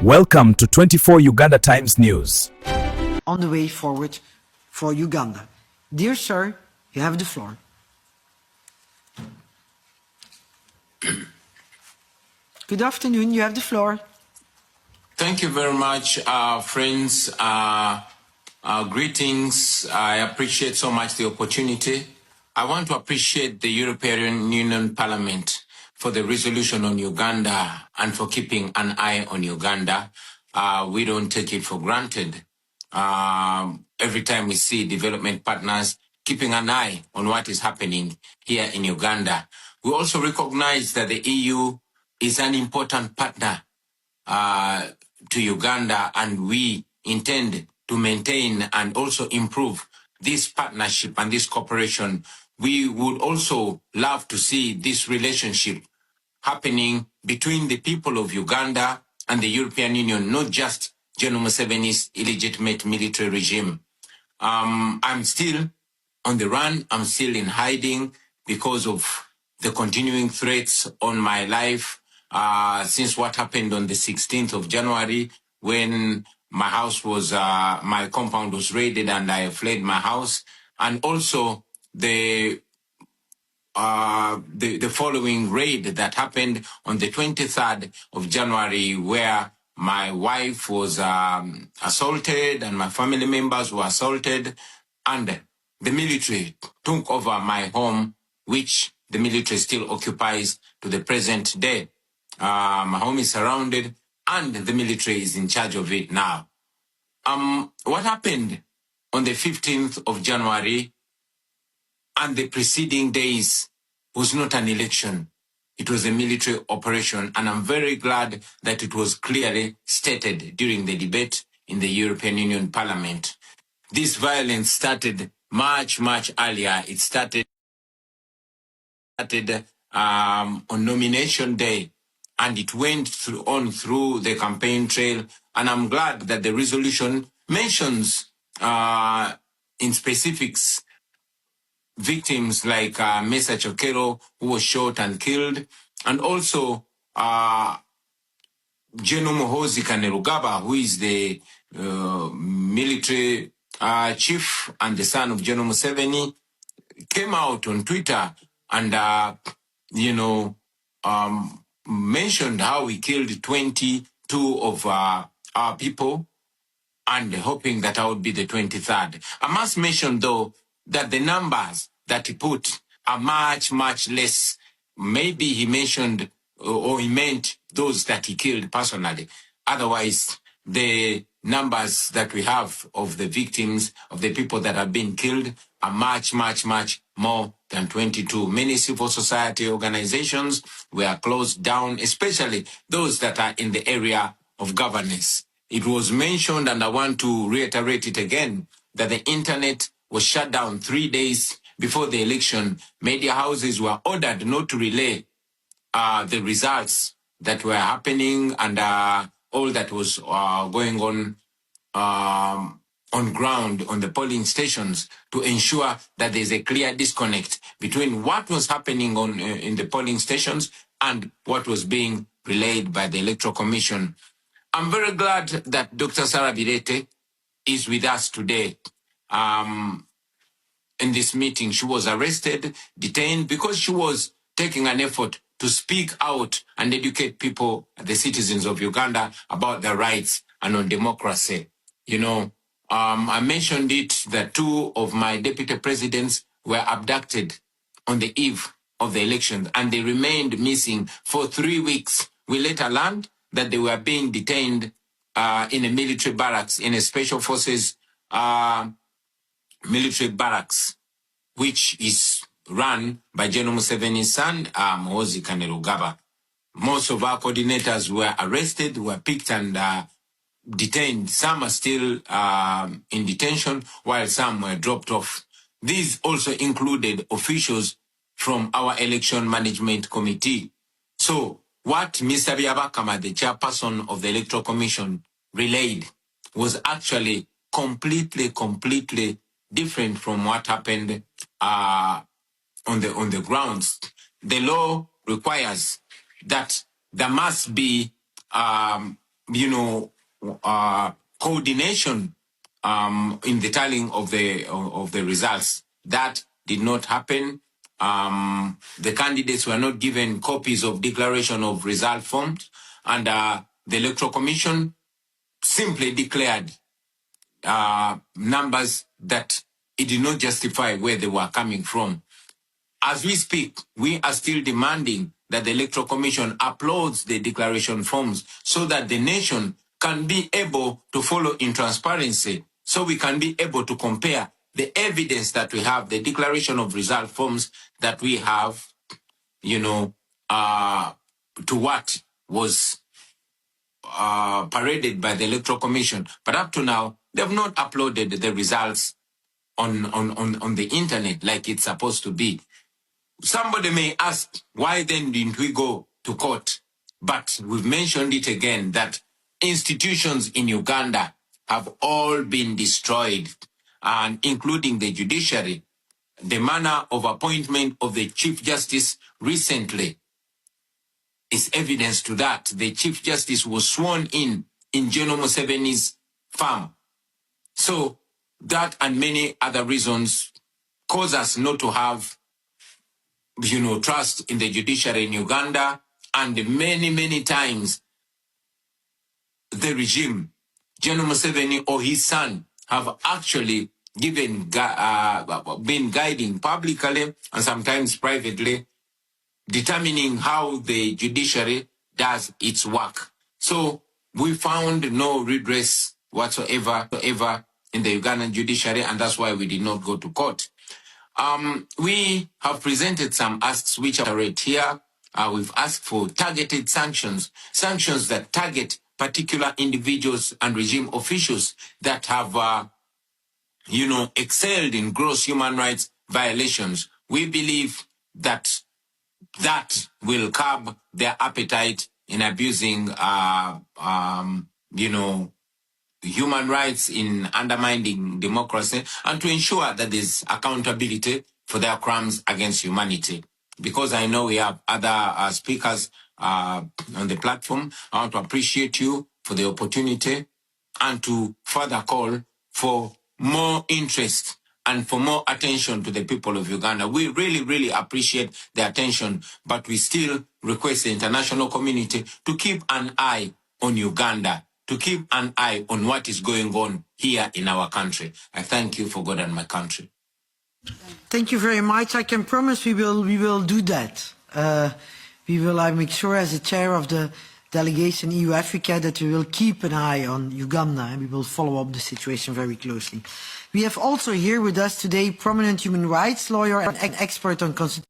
Welcome to 24 Uganda Times News. On the way forward for Uganda. Dear sir, you have the floor. Good afternoon, you have the floor. Thank you very much, friends. Greetings. I appreciate so much the opportunity. I want to appreciate the European Union Parliament for the resolution on Uganda and for keeping an eye on Uganda. We don't take it for granted. Every time we see development partners keeping an eye on what is happening here in Uganda. We also recognize that the EU is an important partner to Uganda, and we intend to maintain and also improve this partnership and this cooperation. We would also love to see this relationship happening between the people of Uganda and the European Union, not just General Museveni's illegitimate military regime. I'm still on the run. I'm still in hiding because of the continuing threats on my life since what happened on the 16th of January when my house was, my compound was raided and I fled my house. And also the following raid that happened on the 23rd of January where my wife was assaulted and my family members were assaulted, and the military took over my home, which the military still occupies to the present day. My home is surrounded and the military is in charge of it now. What happened on the 15th of January and the preceding days was not an election. It was a military operation, and I'm very glad that it was clearly stated during the debate in the European Union Parliament. This violence started much earlier. It started on nomination day, and it went on through the campaign trail. And I'm glad that the resolution mentions in specifics victims like Mesa Chokero, who was shot and killed, and also General Muhoozi Kainerugaba, who is the military chief and the son of General Museveni, came out on Twitter and, mentioned how he killed 22 of our people, and hoping that I would be the 23rd. I must mention, though, that the numbers that he put are much less. Maybe he mentioned or he meant those that he killed personally. Otherwise, the numbers that we have of the victims, of the people that have been killed, are much more than 22. Many civil society organizations were closed down, especially those that are in the area of governance. It was mentioned, and I want to reiterate it again, that the internet was shut down 3 days before the election. Media houses were ordered not to relay the results that were happening and all that was going on ground on the polling stations, to ensure that there's a clear disconnect between what was happening in the polling stations and what was being relayed by the Electoral Commission. I'm very glad that Dr. Sarah Birete is with us today. In this meeting, she was arrested, detained, because she was taking an effort to speak out and educate people, the citizens of Uganda, about their rights and on democracy. I mentioned it that 2 of my deputy presidents were abducted on the eve of the election, and they remained missing for 3 weeks. We later learned that they were being detained in a military barracks, in a special forces military barracks, which is run by General Museveni's son, Muhoozi Kainerugaba. Most of our coordinators were arrested, were picked and detained. Some are still in detention, while some were dropped off. These also included officials from our election management committee. So what Mr. Byabakama, the chairperson of the Electoral Commission, relayed was actually completely different from what happened on the grounds. The law requires that there must be coordination in the tallying of the results. That did not happen. The candidates were not given copies of declaration of result forms, and the Electoral Commission simply declared numbers that it did not justify where they were coming from. As we speak, we are still demanding that the Electoral Commission uploads the declaration forms so that the nation can be able to follow in transparency, so we can be able to compare the evidence that we have, the declaration of result forms that we have, to what was paraded by the Electoral Commission. But up to now, they have not uploaded the results on the internet like it's supposed to be. Somebody may ask, why then didn't we go to court? But we've mentioned it again that institutions in Uganda have all been destroyed, and including the judiciary. The manner of appointment of the Chief Justice recently is evidence to that. The Chief Justice was sworn in General Museveni's farm. So that and many other reasons cause us not to have trust in the judiciary in Uganda, and many times the regime, General Museveni or his son, have actually been guiding publicly and sometimes privately, determining how the judiciary does its work. So we found no redress whatsoever in the Ugandan judiciary, and that's why we did not go to court. We have presented some asks which are right here. We've asked for targeted sanctions that target particular individuals and regime officials that have, excelled in gross human rights violations. We believe that will curb their appetite in abusing, human rights, in undermining democracy, and to ensure that there's accountability for their crimes against humanity. Because I know we have other speakers on the platform, I want to appreciate you for the opportunity and to further call for more interest and for more attention to the people of Uganda. We really appreciate the attention, but we still request the international community to keep an eye on Uganda, to keep an eye on what is going on here in our country. I thank you for God and my country. Thank you very much. I can promise we will do that. I make sure as the chair of the delegation EU Africa that we will keep an eye on Uganda, and we will follow up the situation very closely. We have also here with us today prominent human rights lawyer and expert on constitutional